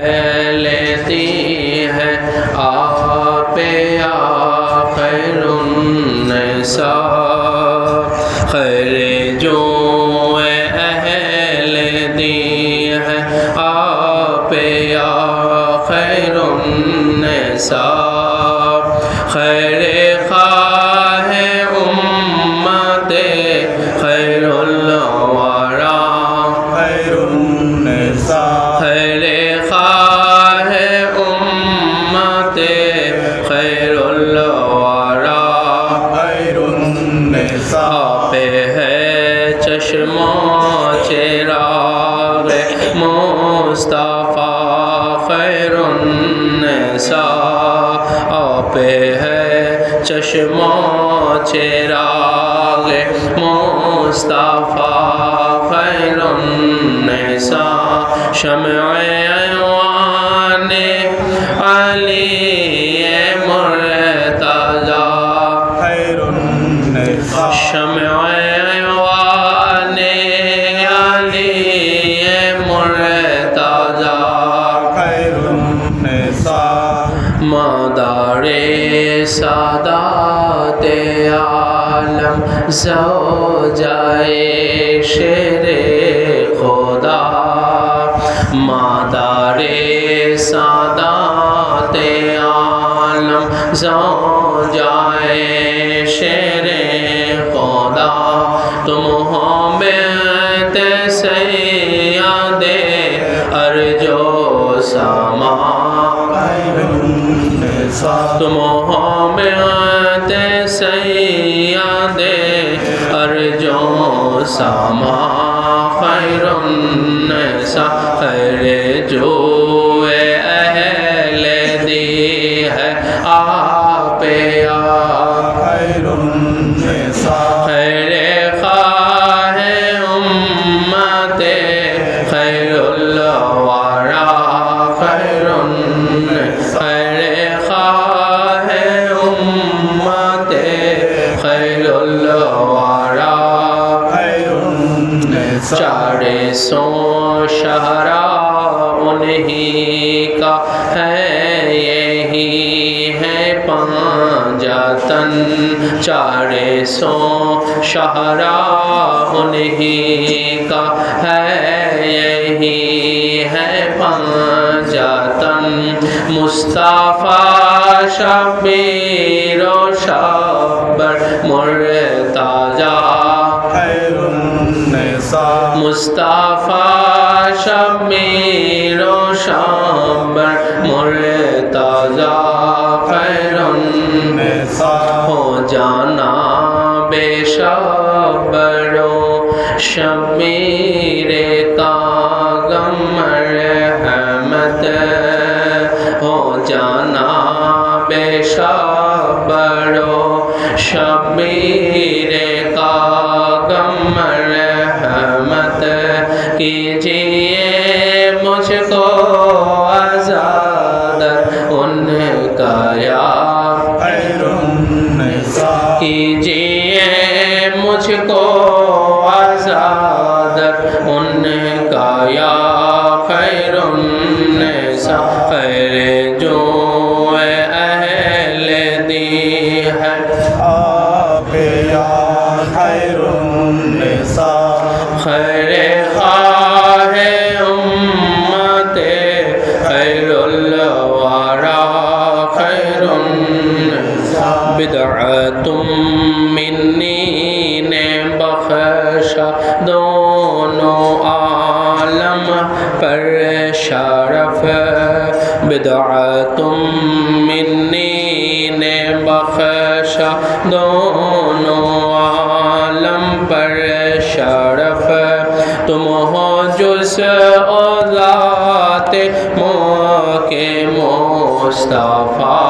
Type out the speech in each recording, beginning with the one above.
لیتی ہے آپ یا خیر النساء، خیر جو اہل دی ہے آپ یا خیر النساء، خیر خواہ امت خیر الورا، خیر النساء، خیر خواہ امت خیر الورا، خیر النساء، آپ ہے چشم و چراغ مصطفیٰ خیر النساء، آپ ہے چشم و چراغ مصطفیٰ خیر النساء، شمع ایوان علی مرتضی، خیر النساء، شمع ایوان علی مرتضی، خیر النساء، مدار سادات عالم زوجائے شیر خدا، مدار سادات عالم زوجائے شیر خدا، تم ہو بیت سید ارض و سما، خیر النساء، تم ہو بیت سید ارض و سما، خیر النساء، خیر جو اہل دی ہے آپ یا خیر النساء، خیر خواہ امت خیر الورا، خیر خواہ امت خیر الورا، خیر النساء، چار سو شہرا انہی کا ہے، یہی ہے پنجتن، چار سو شہرا انہی کا ہے، یہی ہے پنجتن، مصطفیٰ شبیر و شبر مرتضی، خیر النساء، مصطفیٰ شبیر و شبر مرتضی، خیر النساء، ہو جانا بے شبر و شبیر کا غم مرحمت، ہو جانا بے شبر و شبیر کا غم مرحمت، کیجئے مجھ کو آزاد ان کا یا خیر النساء، کیجئے مجھ کو آزاد ان کا یا خیر النساء، خیر جو اہل دی ہے آپ یا خیر النساء، خیر خواہ امت خیر الورا، خیر النساء، بدعت منی نے بخشا دونوں عالم پر شرف، بدعت منی نے بخشا دونوں عالم پر شرف، تم ہو جز ذات موقع مصطفیٰ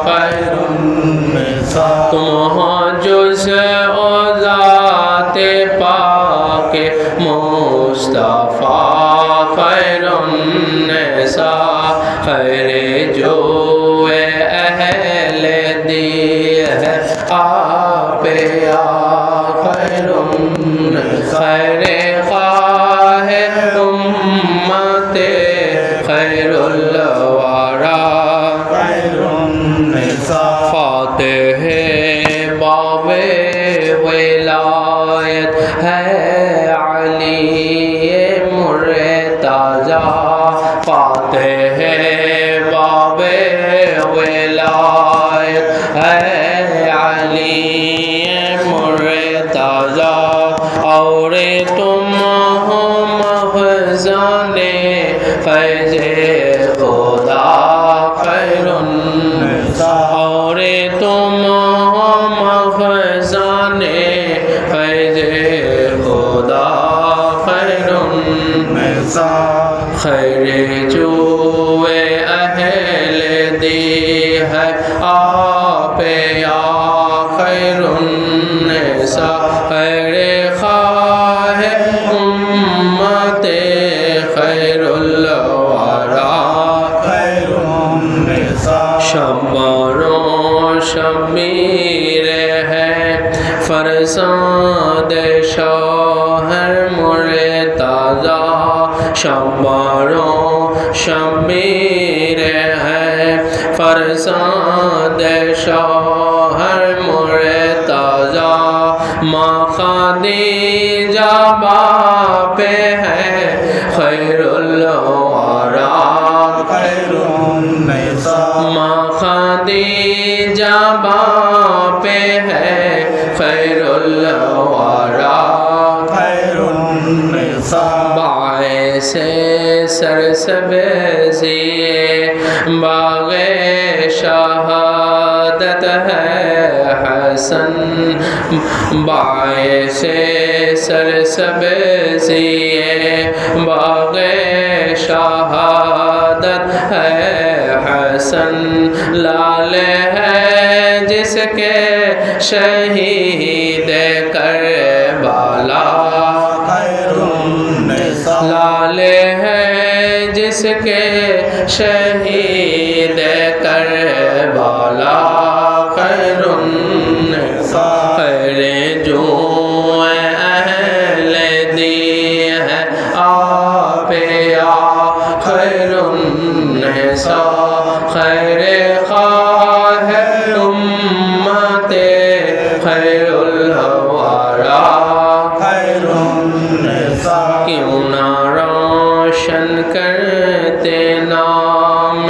خیر النساء، تم ہو جز ذات پاک مصطفیٰ خیر النساء، خیر جو اہل دی ہے آپ یا خیر النساء، خیر خواہ امت خیر الورى خير النساء فاتح باب ولایت ہے علی مرتضی فاتح باب ولایت ہے علی مرتضی اور تم ہو مخزن فیض خدا خیر النساء اور تم ہو مخزن فیض خدا خیر النساء خیر جو اہل دی ہے آپ یا خیر النساء خیر خواہ امت خیر الورى خير النساء شمر و شمیر ہے فرزند شوہر مرتضی شمر و شمیر ہے فرزند شوہر مرتضی ماں خدیجہ باپ ہے خیر الورى خير النساء ماں خدیجہ باپ ہے خیر الورى خير النساء باعث سرسبزی باغ شہادت ہے حسن باعث سرسبزی باغ شہادت ہے حسن لال ہے جس کے شہید کربلا خير النساء لال ہے جس کے شہید کربلا خیر النساء خیر جو اہل دی ہے آپ یا خیر النساء خیر خواہ امت خیر الورى خير النساء کیوں نہ روشن کرتے نام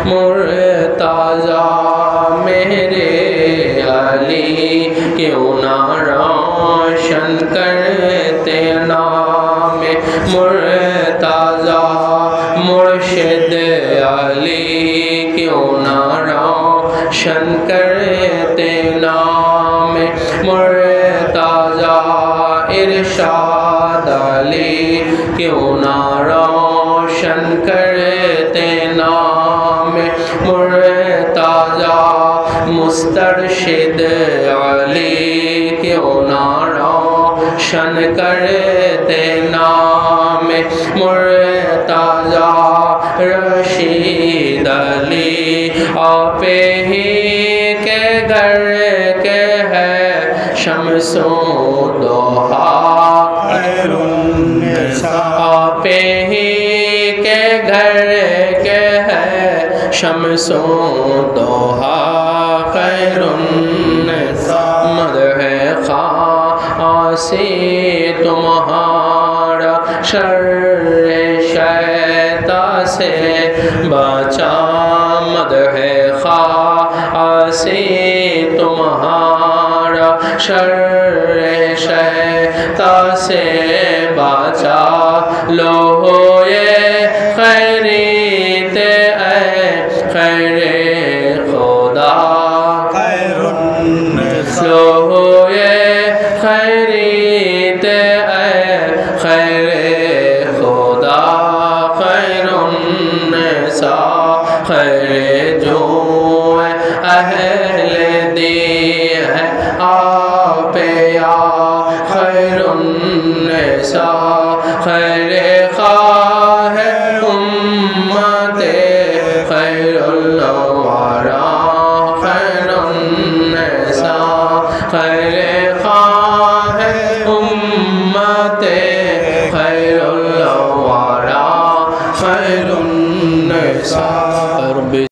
مرتضی میرے علی کیوں نہ روشن کرتے نام مرتضی مرشد علی کیوں نہ روشن کرتے نام مرتضی ارشاد علی کیوں نہ روشن کرتے نام مرتضی مسترشد علی کیوں نہ روشن کرتے نام مرتضی رشید علی آپ ہی کے گھر کے ہے شمس و ضحیٰ خير النساء آپ ہی کے گھر کے ہے شمس و ضحیٰ خیر النساء مدح خاصی تمہارا شر شیطان سے بچا مدح خاصی تمہارا شر شیطان سے بچا لو یہ خیریت اے خیر خدا خير النساء لو یہ خیریت اے خیر خدا خیر النساء خیر جو اہل دی ہے آپ یا خیر النساء خیر خواہ امت خیر الورى خیر النساء خیر خواہ امت خیر الورى خیر النساء النساء رب